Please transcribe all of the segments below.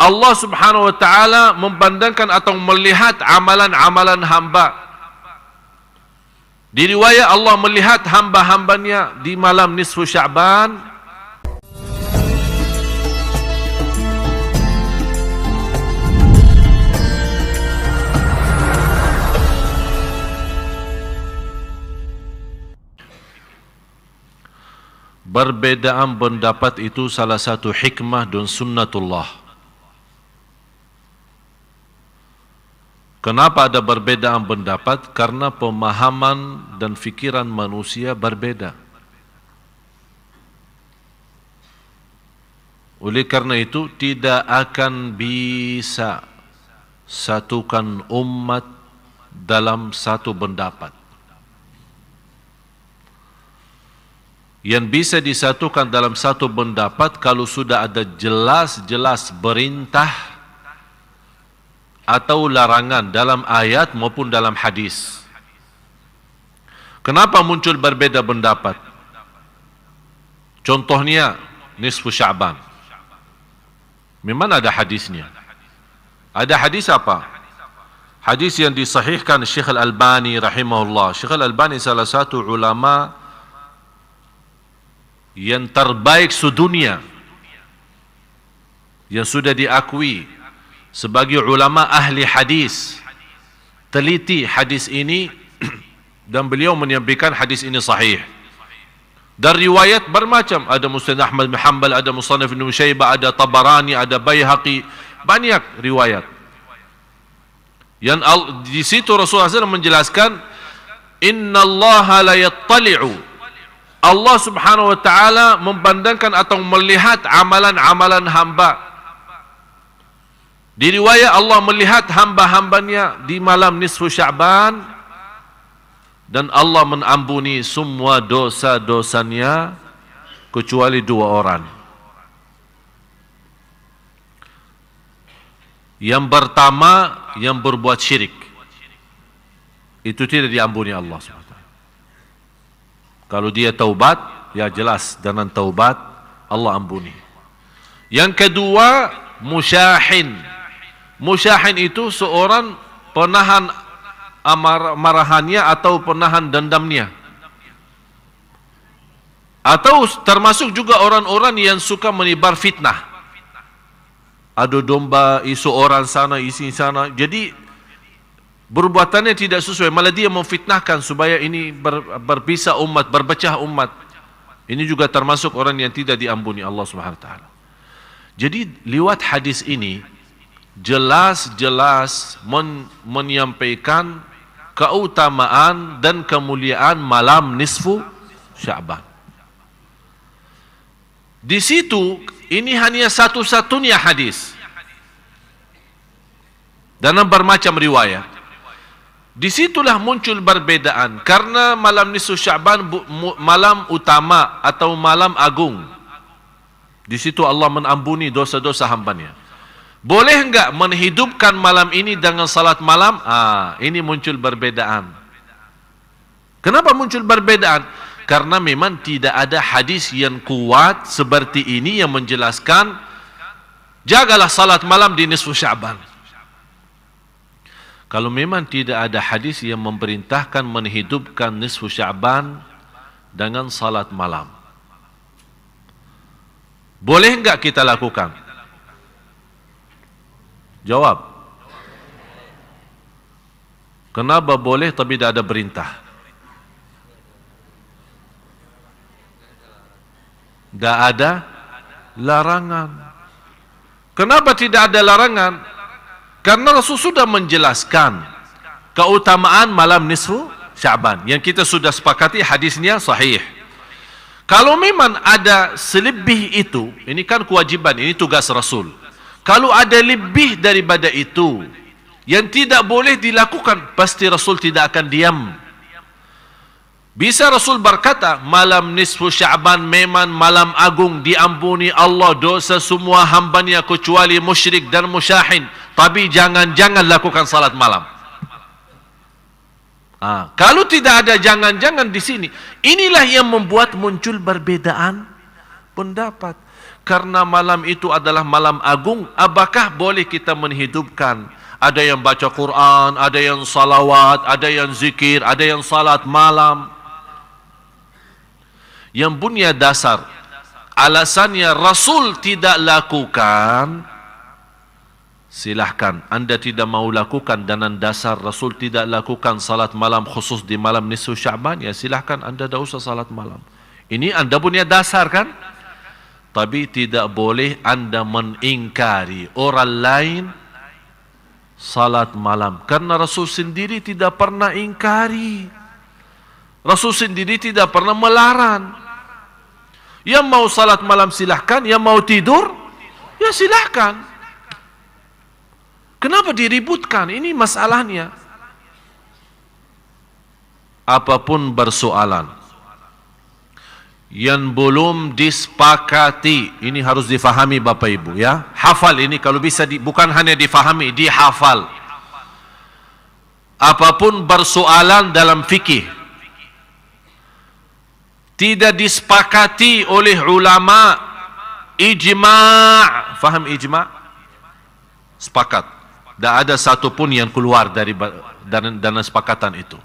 Allah subhanahu wa ta'ala memandangkan atau melihat amalan-amalan hamba. Di riwayat Allah melihat hamba-hambanya di malam nisfu Sya'ban. Perbedaan pendapat itu salah satu hikmah dan sunnatullah. Kenapa ada perbedaan pendapat? Karena pemahaman dan fikiran manusia berbeda. Oleh karena itu tidak akan bisa satukan umat dalam satu pendapat. Yang bisa disatukan dalam satu pendapat kalau sudah ada jelas-jelas perintah atau larangan dalam ayat maupun dalam hadis. Kenapa muncul berbeda pendapat? Contohnya nisfu Sya'ban. Memang ada hadisnya. Ada hadis apa? Hadis yang disahihkan Syekh Al-Albani rahimahullah. Syekh Al-Albani salah satu ulama yang terbaik sedunia, yang sudah diakui sebagai ulama ahli hadis, teliti hadis ini dan beliau menyampaikan hadis ini sahih. Dan riwayat bermacam, ada Musnad Ahmad bin Hanbal, ada Musannaf Ibn Syaibah, ada Tabarani, ada Baihaqi, banyak riwayat. Yang di situ Rasulullah SAW menjelaskan, Inna Allah la yattali'u, Allah subhanahu wa ta'ala memandangkan atau melihat amalan-amalan hamba. Di riwayat Allah melihat hamba-hambanya di malam nisfu Sya'ban, dan Allah mengampuni semua dosa-dosanya kecuali dua orang. Yang pertama, yang berbuat syirik, itu tidak diampuni Allah SWT. Kalau dia taubat, ya jelas dengan taubat Allah ampuni. Yang kedua, musyahin. Musyahin itu seorang penahan marahannya atau penahan dendamnya. Atau termasuk juga orang-orang yang suka menebar fitnah. Adu domba, isu orang sana, isi sana. Jadi perbuatannya tidak sesuai, malah dia memfitnahkan supaya ini berpisah umat, berpecah umat. Ini juga termasuk orang yang tidak diampuni Allah Subhanahu wa taala. Jadi lewat hadis ini jelas-jelas menyampaikan keutamaan dan kemuliaan malam nisfu Sya'ban. Di situ ini hanya satu-satunya hadis dalam bermacam riwayat. Disitulah muncul perbedaan, karena malam nisfu Sya'ban malam utama atau malam agung. Di situ Allah mengampuni dosa-dosa hambanya. Boleh enggak menghidupkan malam ini dengan salat malam? Ini muncul perbedaan. Kenapa muncul perbedaan? Karena memang tidak ada hadis yang kuat seperti ini yang menjelaskan jagalah salat malam di nisfu Sya'ban. Kalau memang tidak ada hadis yang memerintahkan menghidupkan nisfu Sya'ban dengan salat malam, boleh enggak kita lakukan? Jawab. Kenapa boleh tapi tidak ada perintah? Tidak ada larangan. Kenapa tidak ada larangan? Karena Rasul sudah menjelaskan keutamaan malam nisfu Sya'ban yang kita sudah sepakati hadisnya sahih. Kalau memang ada selebih itu, ini kan kewajiban, ini tugas Rasul. Kalau ada lebih daripada itu yang tidak boleh dilakukan, pasti Rasul tidak akan diam. Bisa Rasul berkata, malam nisfu Sya'ban memang malam agung, diampuni Allah dosa semua hambanya kecuali musyrik dan musyahin. Tapi jangan-jangan lakukan salat malam. Kalau tidak ada jangan-jangan di sini, inilah yang membuat muncul perbedaan pendapat. karena malam itu adalah malam agung, apakah boleh kita menghidupkan? Ada yang baca Quran, ada yang salawat, ada yang zikir, ada yang salat malam. Yang punya dasar, alasannya Rasul tidak lakukan, silahkan. Anda tidak mau lakukan dengan dasar Rasul tidak lakukan salat malam khusus di malam nisfu Sya'ban, ya silahkan Anda tidak usah salat malam. Ini Anda punya dasar kan? Tapi tidak boleh Anda mengingkari orang lain salat malam. Karena Rasul sendiri tidak pernah ingkari. Rasul sendiri tidak pernah melarang. Yang mau salat malam silahkan, yang mau tidur, ya silahkan. Kenapa diributkan? Ini masalahnya. Apapun bersoalan yang belum disepakati, ini harus difahami Bapak Ibu ya. Hafal ini kalau bisa, bukan hanya difahami, dihafal. Apapun bersoalan dalam fikih tidak disepakati oleh ulama, ijma', faham ijma'? Sepakat. Tak ada satu pun yang keluar dari dana sepakatan itu.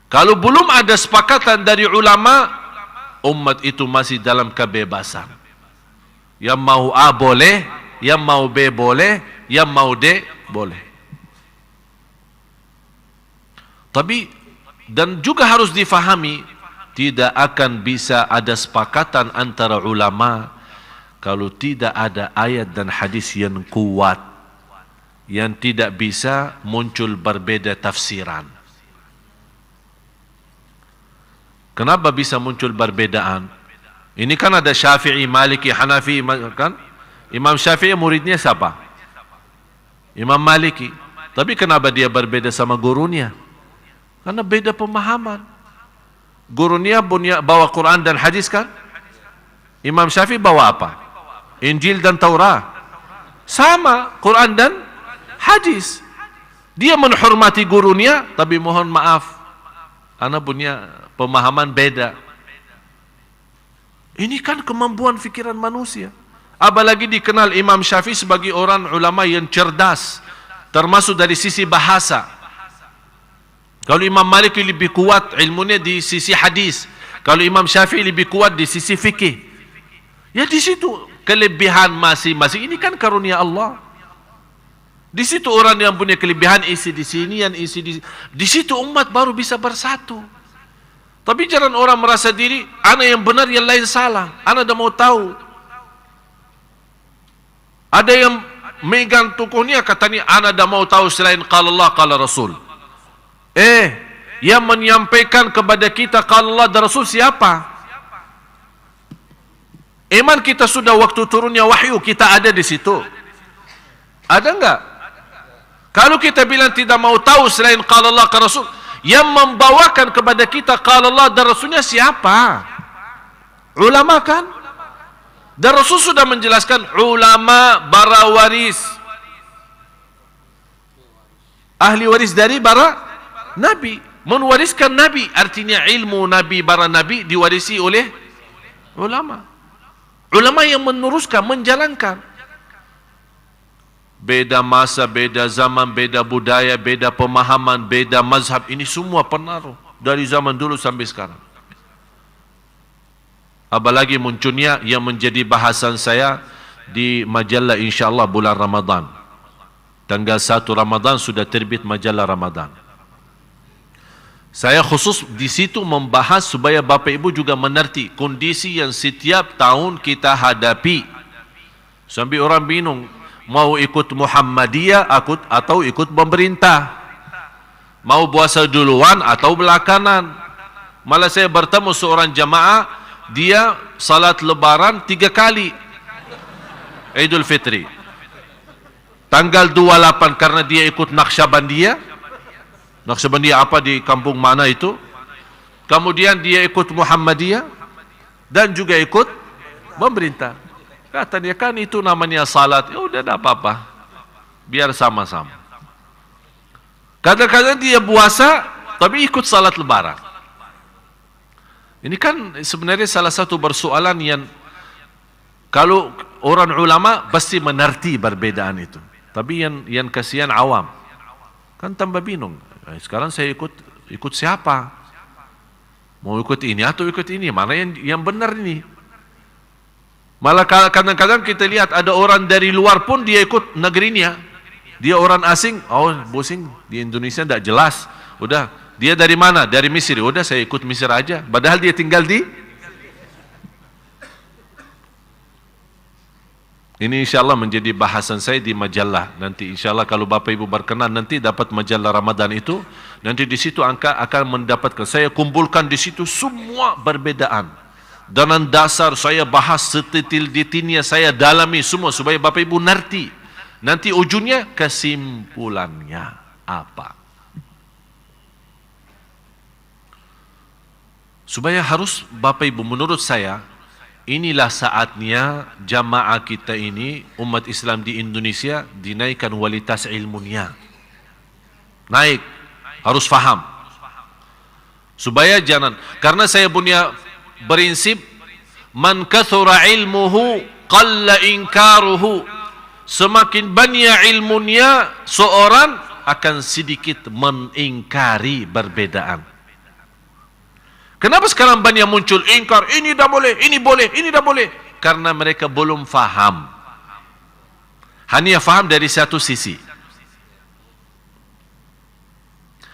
Kalau belum ada sepakatan dari ulama, umat itu masih dalam kebebasan. Yang mau A boleh, yang mau B boleh, yang mau D boleh. Tapi, dan juga harus difahami, tidak akan bisa ada sepakatan antara ulama kalau tidak ada ayat dan hadis yang kuat, yang tidak bisa muncul berbeda tafsiran. Kenapa bisa muncul perbedaan? Ini kan ada Syafi'i, Maliki, Hanafi kan? Imam Syafi'i muridnya siapa? Imam Maliki. Tapi kenapa dia berbeda sama gurunya? Karena beda pemahaman. Gurunya bawa Quran dan hadis kan? Imam Syafi'i bawa apa? Injil dan Taurat. Sama, Quran dan hadis. Dia menghormati gurunya, tapi mohon maaf, anak punya pemahaman beda. Ini kan kemampuan fikiran manusia. Apalagi dikenal Imam Syafi'i sebagai orang ulama yang cerdas, termasuk dari sisi bahasa. Kalau Imam Malik lebih kuat ilmunya di sisi hadis, kalau Imam Syafi'i lebih kuat di sisi fikih. Ya di situ kelebihan masing-masing. Ini kan karunia Allah. Di situ orang yang punya kelebihan isi di sini, yang isi di sini. Di situ umat baru bisa bersatu. Tapi jangan orang merasa diri, ana yang benar, yang lain salah. Ana dah mau tahu. Ada yang megang tokohnya katanya, ana dah mau tahu selain qala Allah, qala Rasul. Yang menyampaikan kepada kita qala Allah dan Rasul siapa? Iman kita sudah waktu turunnya wahyu, kita ada di situ. Ada enggak? Kalau kita bilang tidak mau tahu selain qala Allah, qala Rasul, yang membawakan kepada kita qala Allah dan Rasulnya siapa? Ulama kan? Dan Rasul sudah menjelaskan ulama bara waris, ahli waris dari bara Nabi, mewariskan Nabi, artinya ilmu Nabi, para Nabi diwarisi oleh ulama. Ulama yang meneruskan, menjalankan. Beda masa, beda zaman, beda budaya, beda pemahaman, beda mazhab, ini semua pengaruh dari zaman dulu sampai sekarang. Apalagi munculnya yang menjadi bahasan saya di majalah insyaAllah bulan Ramadan. Tanggal 1 Ramadan sudah terbit majalah Ramadan. Saya khusus di situ membahas supaya Bapak Ibu juga mengerti kondisi yang setiap tahun kita hadapi. Sampai orang bingung, mau ikut Muhammadiyah atau ikut pemerintah, mau puasa duluan atau belakangan. Malah saya bertemu seorang jamaah, dia salat lebaran 3 kali Idul Fitri. Tanggal 28 karena dia ikut Naqsyabandiyah. Naqsyabandiyah apa di kampung mana itu? Kemudian dia ikut Muhammadiyah dan juga ikut pemerintah. Kata dia, kan itu namanya salat. Ya udah, tidak apa-apa, biar sama-sama. Kadang-kadang dia puasa tapi ikut salat lebaran. Ini kan sebenarnya salah satu persoalan yang Kalau orang ulama pasti mengerti perbedaan itu. Tapi yang kasihan awam. Kan tambah bingung. Sekarang saya ikut siapa? Mau ikut ini atau ikut ini? Mana yang benar ini? Malah kadang-kadang kita lihat ada orang dari luar pun dia ikut negerinya. Dia orang asing, oh pusing, di Indonesia tidak jelas. Udah, dia dari mana? Dari Mesir. Udah saya ikut Mesir aja. Padahal dia tinggal di. Ini insyaAllah menjadi bahasan saya di majalah. Nanti insyaAllah kalau Bapak Ibu berkenan nanti dapat majalah Ramadan itu. Nanti di situ akan mendapatkan. Saya kumpulkan di situ semua perbedaan. Dan dasar saya bahas sedetil-detilnya, saya dalami semua supaya Bapak Ibu ngerti. Nanti ujungnya kesimpulannya apa. Supaya harus Bapak Ibu menurut saya, inilah saatnya jamaah kita ini, umat Islam di Indonesia, dinaikkan kualitas ilmunya. Naik, harus faham. Supaya jangan, karena saya punya prinsip, man kathura ilmuhu, qalla inkaruhu. Semakin banyak ilmunya, seorang akan sedikit mengingkari perbedaan. Kenapa sekarang banyak muncul ingkar, ini dah boleh, ini boleh, ini dah boleh? Karena mereka belum faham. Hanya faham dari satu sisi.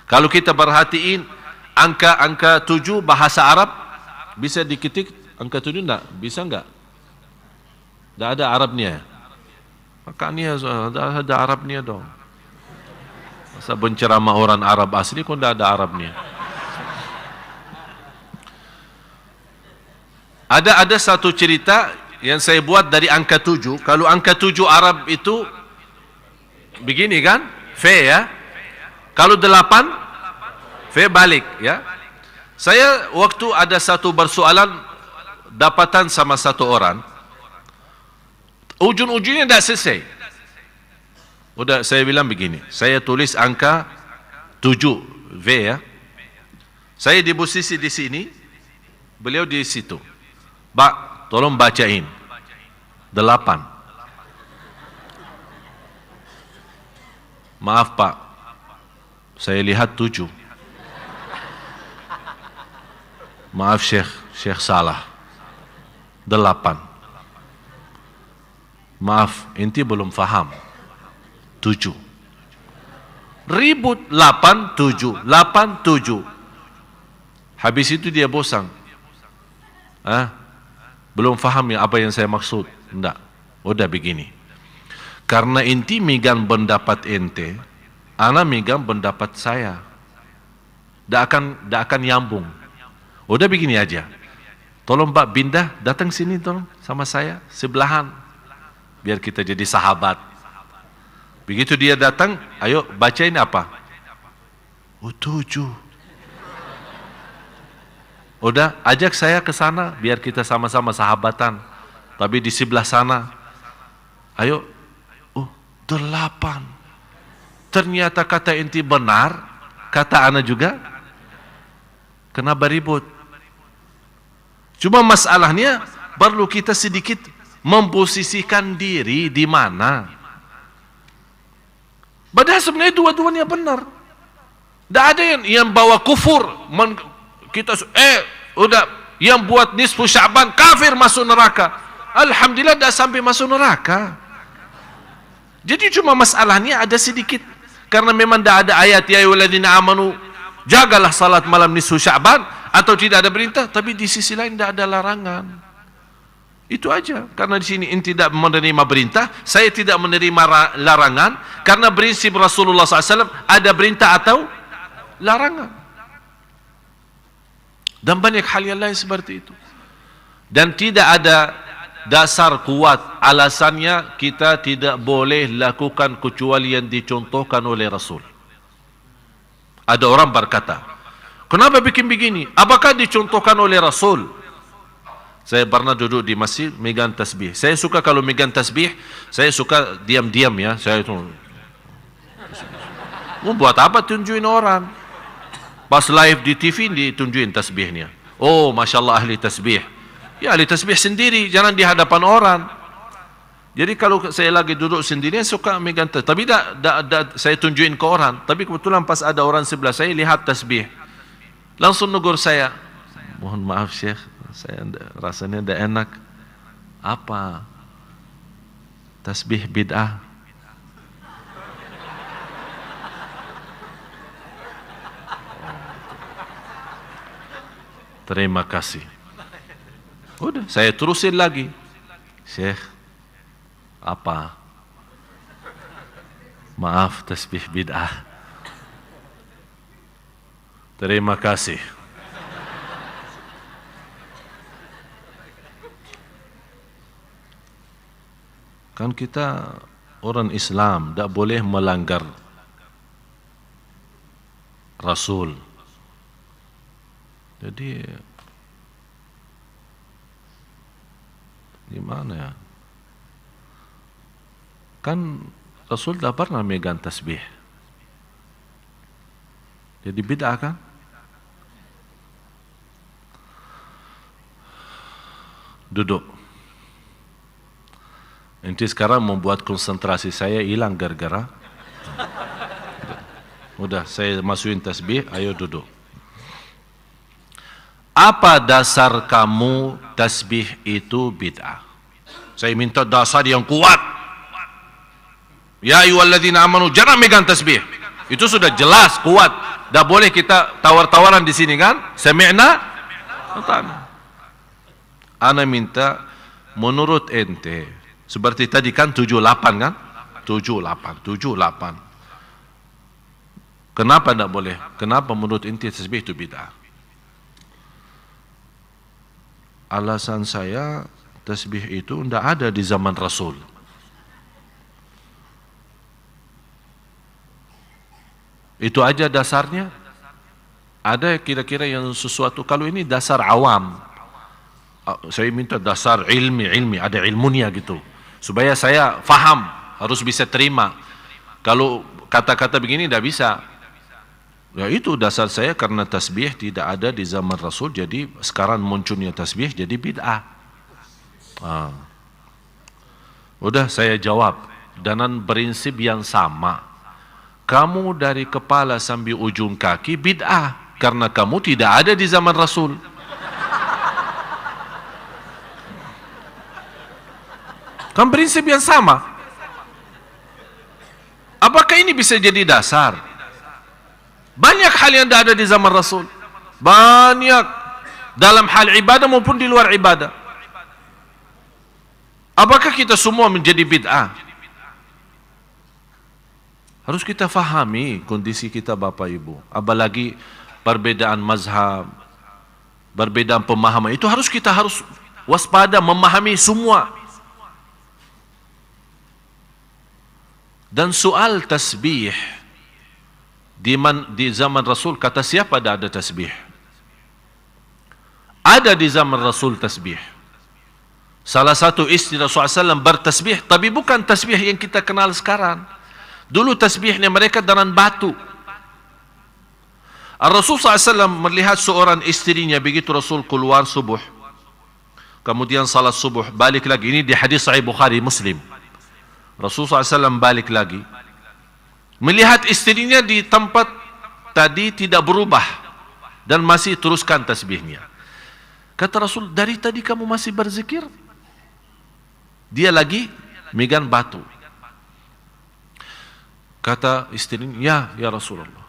Kalau kita perhatiin angka 7 bahasa Arab, bisa diketik angka 7 enggak? Bisa enggak? Enggak ada Arabnya. Makanya ada Arabnya dong. Masa penceramah orang Arab asli kok enggak ada Arabnya? Ada satu cerita yang saya buat dari angka 7. Kalau angka 7 Arab itu begini kan? Fe ya. Kalau 8 fe balik ya. Saya waktu ada satu persoalan dapatan sama satu orang. Ujung-ujungnya tidak selesai. Udah saya bilang begini, saya tulis angka 7 V ya. Saya di posisi di sini, beliau di situ. Pak, tolong bacain 8. Maaf Pak, saya lihat 7. Maaf Syekh salah. 8. Maaf, inti belum faham. 7. Ribut 8, 7, 8, 7. Habis itu dia bosan. Belum faham ya apa yang saya maksud. Enggak. Udah begini. Karena inti megang pendapat ente, ana megang pendapat saya. Tidak akan nyambung. Udah begini aja. Tolong Pak Bindah datang sini tolong sama saya sebelahan. Biar kita jadi sahabat. Begitu dia datang, ayo bacain apa? 7. Udah, ajak saya ke sana biar kita sama-sama sahabatan. Tapi di sebelah sana, ayo, 8. Ternyata kata inti benar, kata ana juga. Kenapa ribut? Cuma masalahnya perlu kita sedikit memposisikan diri di mana. Padahal sebenarnya dua-duanya benar. Tidak ada yang bawa kufur. Udah yang buat nisfu Sya'ban kafir masuk neraka. Alhamdulillah tidak sampai masuk neraka. Jadi cuma masalahnya ada sedikit. Karena memang tidak ada ayat ya ayyuhalladzina amanu jagalah salat malam nisfu Sya'ban atau tidak ada perintah, tapi di sisi lain tidak ada larangan. Itu aja. Karena di sini inti tidak menerima perintah, saya tidak menerima larangan, karena prinsip Rasulullah SAW ada perintah atau larangan. Dan banyak hal yang lain seperti itu. Dan tidak ada dasar kuat alasannya kita tidak boleh lakukan kecuali yang dicontohkan oleh Rasul. Ada orang berkata, kenapa bikin begini? Apakah dicontohkan oleh Rasul? Saya pernah duduk di masjid megang tasbih. Saya suka kalau megang tasbih, saya suka diam-diam ya. Saya itu mau buat apa tunjukin orang? Pas live di TV ditunjukin tasbihnya. Oh, Masya Allah ahli tasbih. Ya, ahli tasbih sendiri, jangan di hadapan orang. Jadi kalau saya lagi duduk sendiri, suka megang tasbih. Tapi saya tunjukin ke orang. Tapi kebetulan pas ada orang sebelah saya, lihat tasbih. Langsung negur saya. Mohon maaf Syekh, saya rasanya tidak enak. Apa? Tasbih bid'ah. Terima kasih. Udah, saya terusin lagi. Syekh, apa? Maaf, tasbih bid'ah. Terima kasih. Kan kita orang Islam, tak boleh melanggar Rasul. Jadi gimana ya? Kan Rasul tak pernah megang tasbih. Jadi bid'ah kan? Duduk. Nanti sekarang membuat konsentrasi saya hilang gara-gara. Udah, saya masukin tasbih, ayo duduk. Apa dasar kamu tasbih itu bid'ah? Saya minta dasar yang kuat. Ya ayyuhalladzina amanu, jangan megang tasbih. Itu sudah jelas, kuat. Dah boleh kita tawar-tawaran di sini kan? Sami'na? Ana minta menurut ente, seperti tadi kan 78 kan? 78. Kenapa tidak boleh? Kenapa menurut ente tasbih itu bid'ah? Alasan saya, tasbih itu tidak ada di zaman Rasul. Itu aja dasarnya. Ada kira-kira yang sesuatu, kalau ini dasar awam. Saya minta dasar ilmi, ada ilmunya gitu. Supaya saya faham, harus bisa terima. Kalau kata-kata begini tidak bisa. Ya itu dasar saya, karena tasbih tidak ada di zaman Rasul, jadi sekarang munculnya tasbih jadi bid'ah. Udah saya jawab dengan prinsip yang sama. Kamu dari kepala sampai ujung kaki bid'ah, karena kamu tidak ada di zaman Rasul. Kan prinsip yang sama. Apakah ini bisa jadi dasar? Banyak hal yang tidak ada di zaman Rasul. Banyak. Dalam hal ibadah maupun di luar ibadah. Apakah kita semua menjadi bid'ah? Harus kita fahami kondisi kita Bapak Ibu. Apalagi perbedaan mazhab, perbedaan pemahaman. Itu kita harus waspada, memahami semua. Dan soal tasbih, di zaman Rasul, kata siapa dah ada tasbih? Ada di zaman Rasul tasbih. Salah satu istri Rasulullah SAW bertasbih, tapi bukan tasbih yang kita kenal sekarang. Dulu tasbihnya mereka dengan batu. Rasulullah SAW melihat seorang istrinya, begitu Rasul keluar subuh, kemudian salat subuh, balik lagi. Ini di hadis Sahih Bukhari Muslim. Rasulullah SAW balik lagi, melihat istrinya di tempat tadi tidak berubah dan masih teruskan tasbihnya. Kata Rasul, dari tadi kamu masih berzikir? Dia lagi megang batu. Kata istrinya, ya Rasulullah.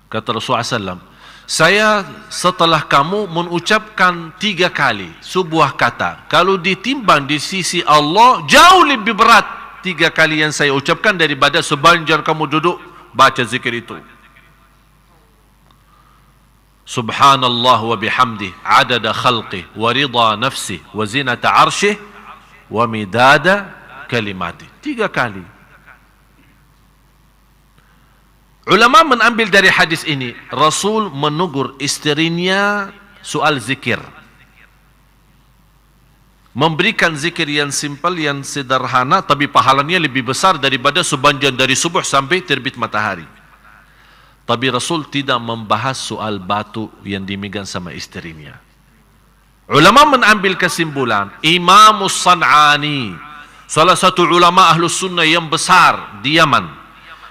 Kata Rasulullah SAW, saya setelah kamu mengucapkan 3 kali sebuah kata, kalau ditimbang di sisi Allah jauh lebih berat 3 kali yang saya ucapkan daripada sepanjang kamu duduk baca zikir itu. Subhanallah wa bihamdih adada khalqih wa ridha nafsih wa zinata arshih wa midada kalimatih. 3 kali. Ulama menambil dari hadis ini, Rasul menegur istrinya soal zikir. Memberikan zikir yang simpel, yang sederhana, tapi pahalanya lebih besar daripada sepanjang dari subuh sampai terbit matahari. Tapi Rasul tidak membahas soal batu yang dimegang sama istrinya. Ulama mengambil kesimpulan, Imam San'ani, salah satu ulama Ahlus Sunnah yang besar di Yaman,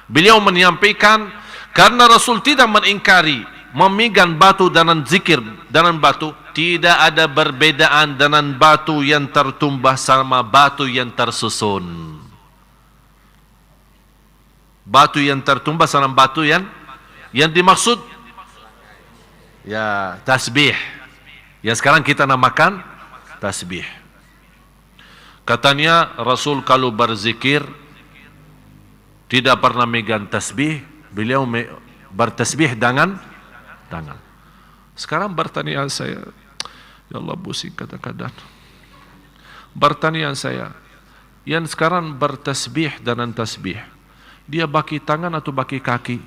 beliau menyampaikan, karena Rasul tidak mengingkari memegang batu dan zikir dengan batu, tidak ada perbedaan dengan batu yang tertumbah sama batu yang tersusun. Batu yang tertumbah sama batu yang dimaksud ya tasbih. Yang sekarang kita namakan tasbih. Katanya Rasul kalau berzikir tidak pernah megang tasbih, beliau bertasbih dengan tangan. Sekarang bertanya saya, ya Allah pusing kadang-kadang. Bertanya saya, yang sekarang bertasbih dengan tasbih, dia baki tangan atau baki kaki?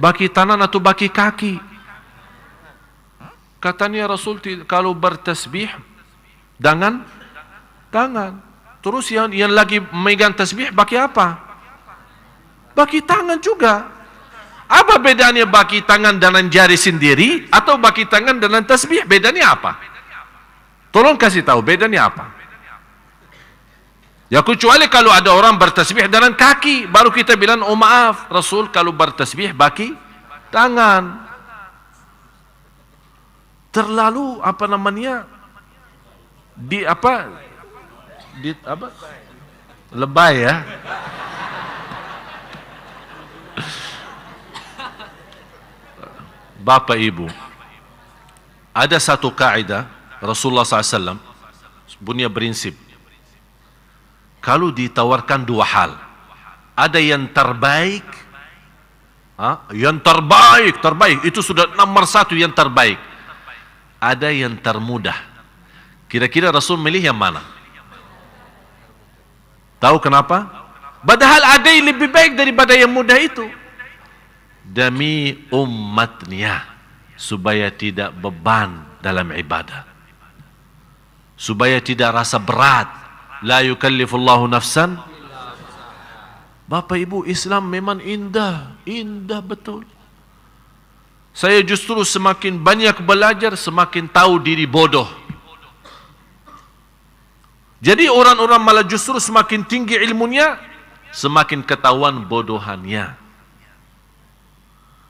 Baki tangan atau baki kaki? Katanya Rasul kalau bertasbih dengan tangan. Terus yang lagi memegang tasbih baki apa? Baki tangan juga. Apa bedanya baki tangan dengan jari sendiri atau baki tangan dengan tasbih? Bedanya apa? Tolong kasih tahu bedanya apa? Ya kecuali kalau ada orang bertasbih dengan kaki, baru kita bilang oh maaf, Rasul kalau bertasbih baki tangan. Terlalu apa namanya lebay ya. Bapak Ibu, ada satu kaidah Rasulullah SAW punya prinsip. Kalau ditawarkan dua hal, ada yang terbaik, terbaik itu sudah nomor satu yang terbaik. Ada yang termudah. Kira-kira Rasul milih yang mana? Tahu kenapa? Padahal ada yang lebih baik daripada yang mudah itu. Demi umatnya, supaya tidak beban dalam ibadah, supaya tidak rasa berat. La yukallifullahu nafsan. Bapak Ibu, Islam memang indah, indah betul. Saya justru semakin banyak belajar, semakin tahu diri bodoh. Jadi orang-orang malah justru semakin tinggi ilmunya, semakin ketahuan bodohannya.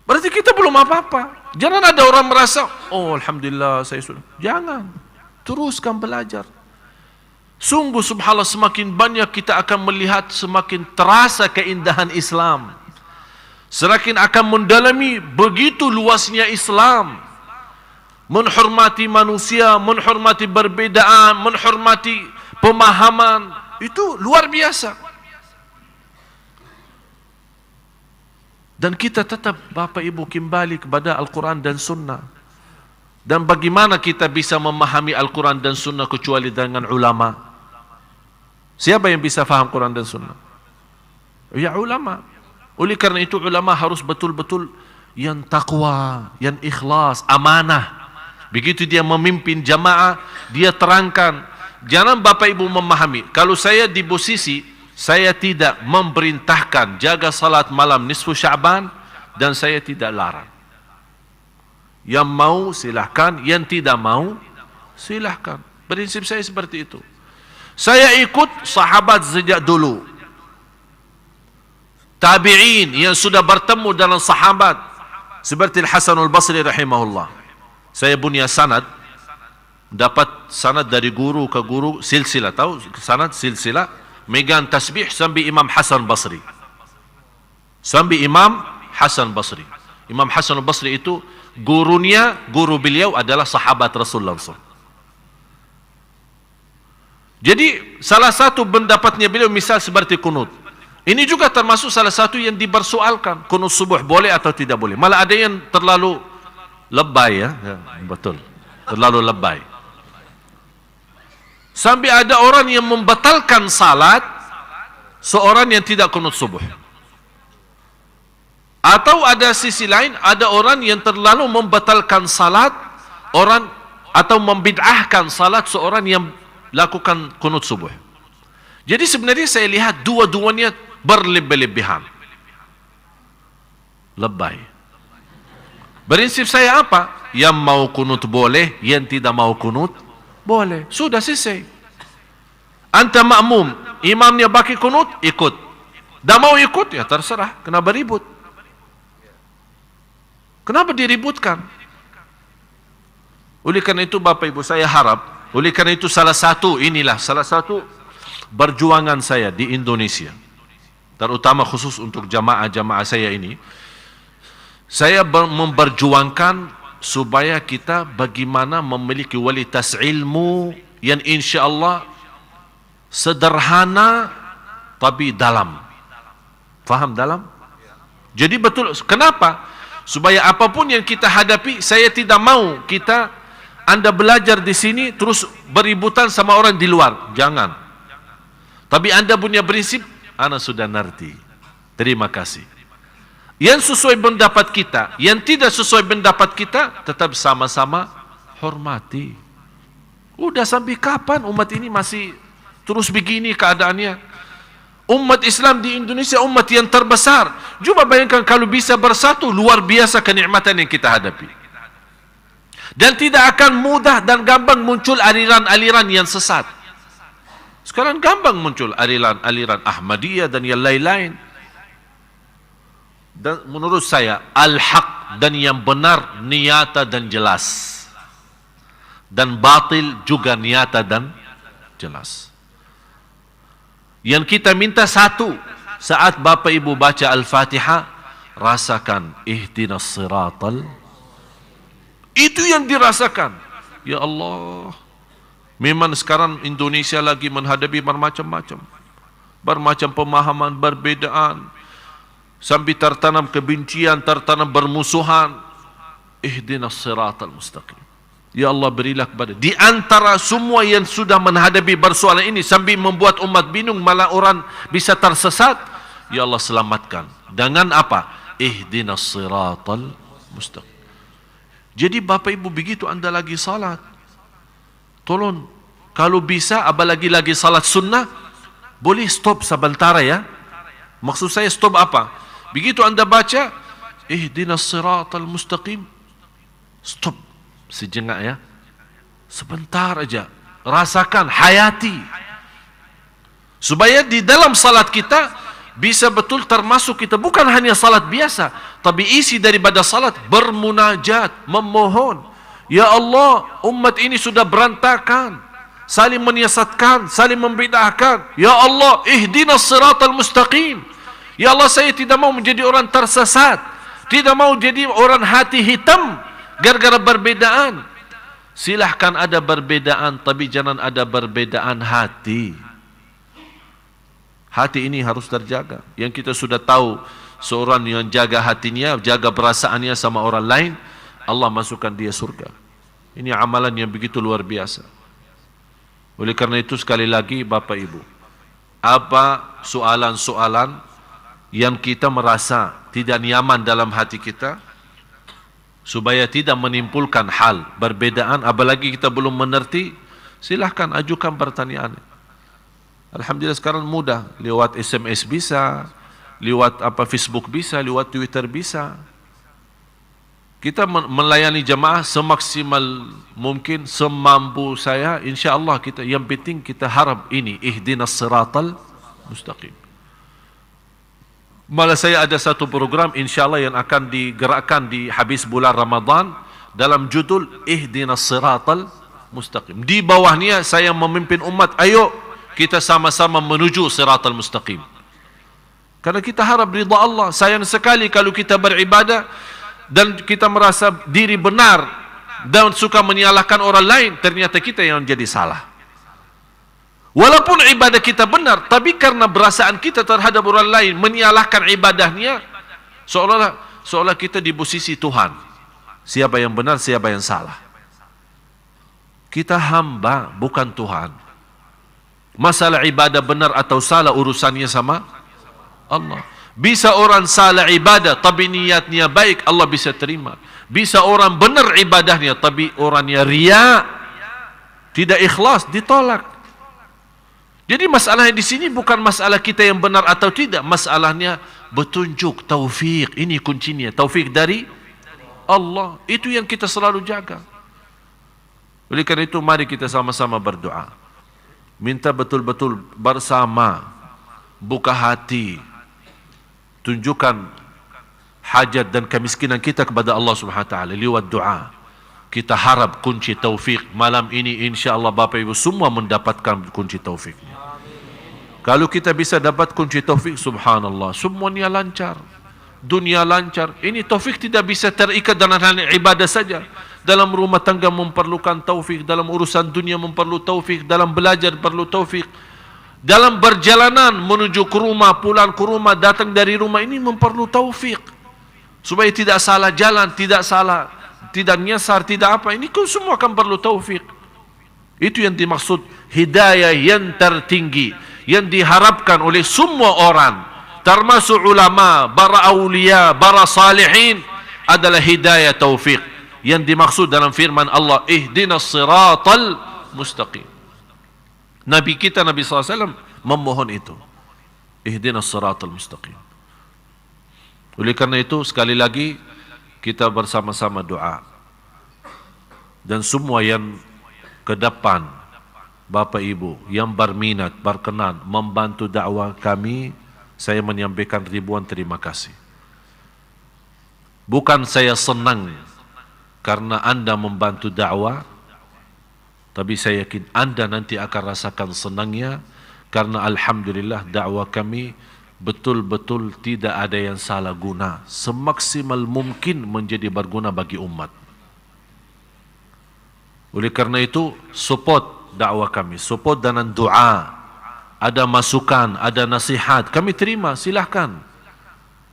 Berarti kita belum apa-apa. Jangan ada orang merasa, oh Alhamdulillah saya sudah. Jangan. Teruskan belajar. Sungguh subhanallah, semakin banyak kita akan melihat, semakin terasa keindahan Islam. Semakin akan mendalami begitu luasnya Islam. Menghormati manusia, menghormati perbedaan, menghormati pemahaman. Itu luar biasa. Dan kita tetap Bapak Ibu kembali kepada Al-Quran dan Sunnah. Dan bagaimana kita bisa memahami Al-Quran dan Sunnah kecuali dengan ulama? Siapa yang bisa faham Quran dan Sunnah? Ya ulama. Oleh karena itu ulama harus betul-betul yang takwa, yang ikhlas, amanah. Begitu dia memimpin jamaah, dia terangkan. Jangan Bapak Ibu memahami, kalau saya di posisi, saya tidak memerintahkan jaga salat malam nisfu Sya'ban, dan saya tidak larang. Yang mau silahkan, yang tidak mau silahkan. Prinsip saya seperti itu. Saya ikut sahabat sejak dulu, tabi'in yang sudah bertemu dengan sahabat seperti Al-Hasan Al-Basri rahimahullah. Saya punya sanad, dapat sanad dari guru ke guru, silsilah, tahu sanad silsilah, megang tasbih sampai Imam Hasan Basri. Sampai Imam Hasan Basri. Imam Hasan Basri itu gurunya, guru beliau adalah sahabat Rasulullah SAW. Jadi salah satu pendapatnya beliau misal seperti kunut. Ini juga termasuk salah satu yang dipersoalkan. Kunut subuh boleh atau tidak boleh. Malah ada yang terlalu lebay ya. Betul. Terlalu lebay. Sampai ada orang yang membatalkan salat seorang yang tidak kunut subuh. Atau ada sisi lain, ada orang yang terlalu membatalkan salat orang atau membid'ahkan salat seorang yang lakukan kunut subuh. Jadi sebenarnya saya lihat dua-duanya berlebih-lebihan. Lebay. Prinsip saya apa? Yang mau kunut boleh, yang tidak mau kunut boleh. Sudah selesai. Anta makmum, imamnya bagi kunut, ikut. Dah mau ikut, ya terserah. Kenapa ribut? Kenapa diributkan? Oleh karena itu Bapak Ibu saya harap, oleh karena itu salah satu perjuangan saya di Indonesia, terutama khusus untuk jamaah-jamaah saya ini, saya memperjuangkan supaya kita bagaimana memiliki kualitas ilmu yang insya Allah sederhana tapi dalam. Faham dalam? Jadi betul. Kenapa? Supaya apapun yang kita hadapi, saya tidak mau Anda belajar di sini terus beributan sama orang di luar. Jangan. Tapi Anda punya prinsip, Anda sudah ngerti. Terima kasih. Yang sesuai pendapat kita, yang tidak sesuai pendapat kita, tetap sama-sama hormati. Udah sampai kapan umat ini masih terus begini keadaannya? Umat Islam di Indonesia umat yang terbesar. Coba bayangkan kalau bisa bersatu, luar biasa kenikmatan yang kita hadapi. Dan tidak akan mudah dan gampang muncul aliran-aliran yang sesat. Sekarang gampang muncul aliran Ahmadiyah dan yang lain-lain. Dan menurut saya al-haq dan yang benar nyata dan jelas. Dan batil juga nyata dan jelas. Yang kita minta satu, saat Bapak Ibu baca Al-Fatihah, rasakan ihdinas siratal. Itu yang dirasakan. Ya Allah, memang sekarang Indonesia lagi menghadapi bermacam-macam pemahaman, perbedaan, sampai tertanam kebencian, tertanam bermusuhan. Ihdinas siratal mustaqim. Ya Allah, berilah kepada di antara semua yang sudah menghadapi persoalan ini sampai membuat umat bingung, malah orang bisa tersesat. Ya Allah, selamatkan. Dengan apa? Ihdinas siratal mustaqim. Jadi Bapak Ibu, begitu Anda lagi salat, tolong kalau bisa apalagi lagi salat sunnah, boleh stop sebentar ya. Maksud saya stop apa? Begitu Anda baca ihdinas siratal mustaqim, stop sejenak ya, sebentar aja, rasakan, hayati, supaya di dalam salat kita bisa betul termasuk kita bukan hanya salat biasa, tapi isi daripada salat bermunajat, memohon, ya Allah, umat ini sudah berantakan, saling menyesatkan, saling membidahkan, ya Allah, ihdinas siratal mustaqim. Ya Allah, saya tidak mau menjadi orang tersesat, tidak mau jadi orang hati hitam gara-gara perbedaan. Silahkan ada perbedaan, tapi jangan ada perbedaan hati. Hati ini harus terjaga. Yang kita sudah tahu, seorang yang jaga hatinya, jaga perasaannya sama orang lain, Allah masukkan dia surga. Ini amalan yang begitu luar biasa. Oleh karena itu sekali lagi Bapak Ibu, apa soalan-soalan yang kita merasa tidak nyaman dalam hati kita, supaya tidak menimbulkan hal perbedaan, apalagi kita belum mengerti, silahkan ajukan pertanyaan. Alhamdulillah sekarang mudah, lewat SMS bisa, lewat Facebook bisa, lewat Twitter bisa. Kita melayani jamaah semaksimal mungkin, semampu saya, insya-Allah kita. Yang penting kita harap ini ihdinas siratal mustaqim. Malah saya ada satu program insya-Allah yang akan digerakkan di habis bulan Ramadan dalam judul ihdinas siratal mustaqim. Di bawahnya saya memimpin umat, ayo kita sama-sama menuju siratal mustaqim. Karena kita harap ridha Allah. Sayang sekali kalau kita beribadah dan kita merasa diri benar dan suka menyalahkan orang lain, ternyata kita yang jadi salah. Walaupun ibadah kita benar, tapi karena perasaan kita terhadap orang lain menyalahkan ibadahnya, seolah kita di posisi Tuhan. Siapa yang benar, siapa yang salah. Kita hamba, bukan Tuhan. Masalah ibadah benar atau salah urusannya sama Allah. Bisa orang salah ibadah tapi niatnya baik, Allah bisa terima. Bisa orang benar ibadahnya tapi orangnya riya, tidak ikhlas, ditolak. Jadi masalahnya di sini bukan masalah kita yang benar atau tidak, masalahnya petunjuk, taufik. Ini kuncinya, taufik dari Allah. Itu yang kita selalu jaga. Oleh karena itu mari kita sama-sama berdoa. Minta betul-betul bersama, buka hati, tunjukkan hajat dan kemiskinan kita kepada Allah Subhanahu wa taala lewat doa. Kita harap kunci taufik malam ini, insya-Allah Bapak Ibu semua mendapatkan kunci taufiknya. Kalau kita bisa dapat kunci taufik, subhanallah, semuanya lancar. Dunia lancar. Ini taufik tidak bisa terikat dalam hal ibadah saja. Dalam rumah tangga memerlukan taufik, dalam urusan dunia memerlukan taufik, dalam belajar perlu taufik. Dalam perjalanan menuju ke rumah, pulang ke rumah, datang dari rumah ini memerlukan taufik. Supaya tidak salah jalan, tidak nyasar, tidak apa. Ini semua akan perlu taufik. Itu yang dimaksud hidayah yang tertinggi, yang diharapkan oleh semua orang, termasuk ulama, para awliya, para salihin, adalah hidayah taufik. Yang dimaksud dalam firman Allah, ihdinas siratal mustaqim. Nabi kita, Nabi SAW memohon itu. Ihdinas siratal mustaqim. Oleh karena itu sekali lagi kita bersama-sama doa. Dan semua yang ke depan, Bapak Ibu yang berminat, berkenan membantu dakwah kami, saya menyampaikan ribuan terima kasih. Bukan saya senang karena Anda membantu dakwah, tapi saya yakin Anda nanti akan rasakan senangnya karena alhamdulillah dakwah kami betul-betul tidak ada yang salah guna, semaksimal mungkin menjadi berguna bagi umat. Oleh karena itu support dakwah kami, support dengan doa. Ada masukan, ada nasihat, kami terima, silahkan.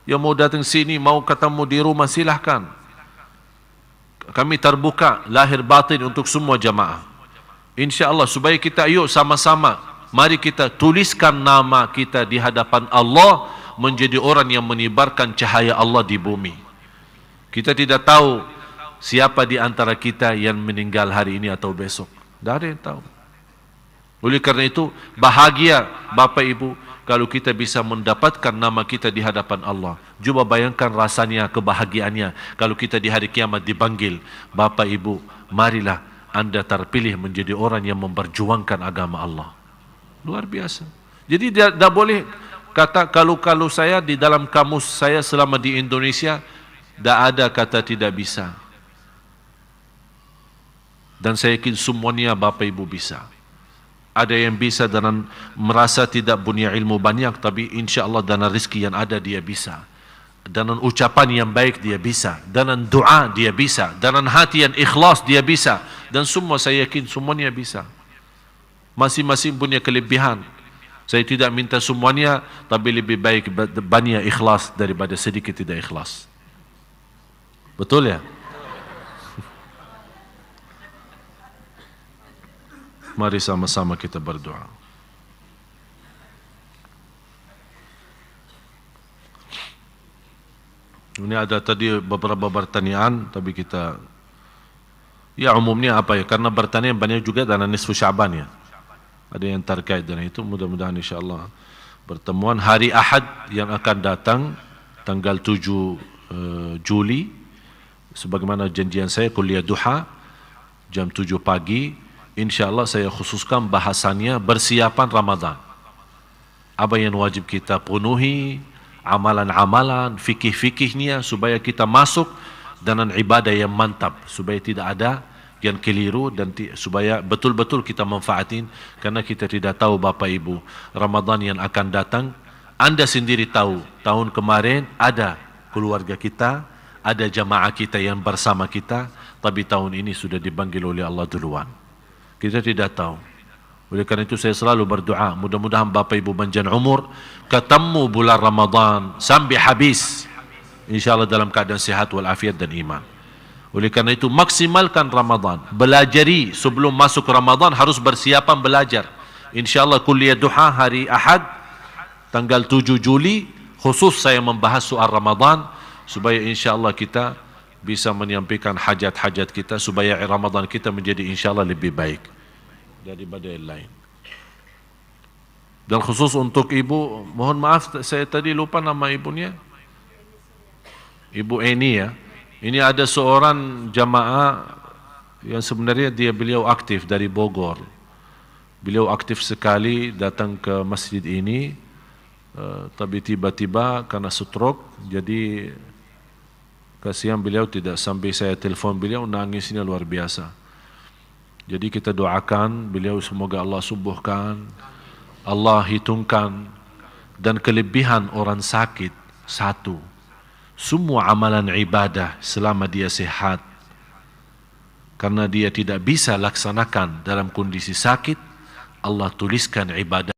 Yang mau datang sini, mau ketemu di rumah, silahkan. Kami terbuka lahir batin untuk semua jamaah. InsyaAllah supaya kita yuk sama-sama, mari kita tuliskan nama kita di hadapan Allah menjadi orang yang menyebarkan cahaya Allah di bumi. Kita tidak tahu siapa di antara kita yang meninggal hari ini atau besok. Tidak ada yang tahu. Oleh karena itu bahagia Bapak Ibu kalau kita bisa mendapatkan nama kita di hadapan Allah. Coba bayangkan rasanya, kebahagiaannya kalau kita di hari kiamat dipanggil, Bapak Ibu, marilah Anda terpilih menjadi orang yang memperjuangkan agama Allah. Luar biasa. Jadi tidak boleh kata kalau saya di dalam kamus saya selama di Indonesia tidak ada kata tidak bisa. Dan saya yakin semuanya Bapak Ibu bisa. Ada yang bisa dengan merasa tidak punya ilmu banyak, tapi insya Allah dengan rezeki yang ada dia bisa. Dengan ucapan yang baik dia bisa. Dengan doa dia bisa. Dengan hati yang ikhlas dia bisa. Dan semua saya yakin semuanya bisa. Masing-masing punya kelebihan. Saya tidak minta semuanya, tapi lebih baik banyak ikhlas daripada sedikit tidak ikhlas. Betul ya? Mari sama-sama kita berdoa. Ini ada tadi beberapa pertanyaan, tapi kita, ya umumnya apa ya? Karena pertanyaan banyak juga dalam nisfu Syaban ya. Ada yang terkait dengan itu. Mudah-mudahan insyaAllah pertemuan hari Ahad yang akan datang tanggal 7 Juli, sebagaimana janjian saya kuliah duha jam 7 pagi. InsyaAllah saya khususkan bahasannya persiapan Ramadan. Apa yang wajib kita penuhi, amalan-amalan, fikih-fikihnya, supaya kita masuk dengan ibadah yang mantap, supaya tidak ada yang keliru dan supaya betul-betul kita manfaatin. Karena kita tidak tahu Bapak Ibu, Ramadan yang akan datang, Anda sendiri tahu, tahun kemarin ada keluarga kita, ada jamaah kita yang bersama kita, tapi tahun ini sudah dipanggil oleh Allah duluan. Kita tidak tahu. Oleh karena itu saya selalu berdoa, mudah-mudahan Bapak Ibu panjang umur, ketemu bulan Ramadan sampai habis, InsyaAllah dalam keadaan sehat walafiat dan iman. Oleh karena itu maksimalkan Ramadan, belajari sebelum masuk Ramadan, harus bersiapan belajar. InsyaAllah kuliah duha hari Ahad tanggal 7 Juli khusus saya membahas soal Ramadan, supaya insyaAllah kita bisa menyampaikan hajat-hajat kita, supaya Ramadan kita menjadi insyaAllah lebih baik daripada yang lain. Dan khusus untuk ibu, mohon maaf saya tadi lupa nama ibunya, Ibu Eni ya. Ini ada seorang jamaah yang sebenarnya beliau aktif dari Bogor. Beliau aktif sekali datang ke masjid ini, tapi tiba-tiba karena stroke, jadi kasihan beliau tidak sampai saya telepon beliau, nangisnya luar biasa. Jadi kita doakan beliau semoga Allah subuhkan, Allah hitungkan, dan kelebihan orang sakit satu, semua amalan ibadah selama dia sehat, karena dia tidak bisa laksanakan dalam kondisi sakit, Allah tuliskan ibadah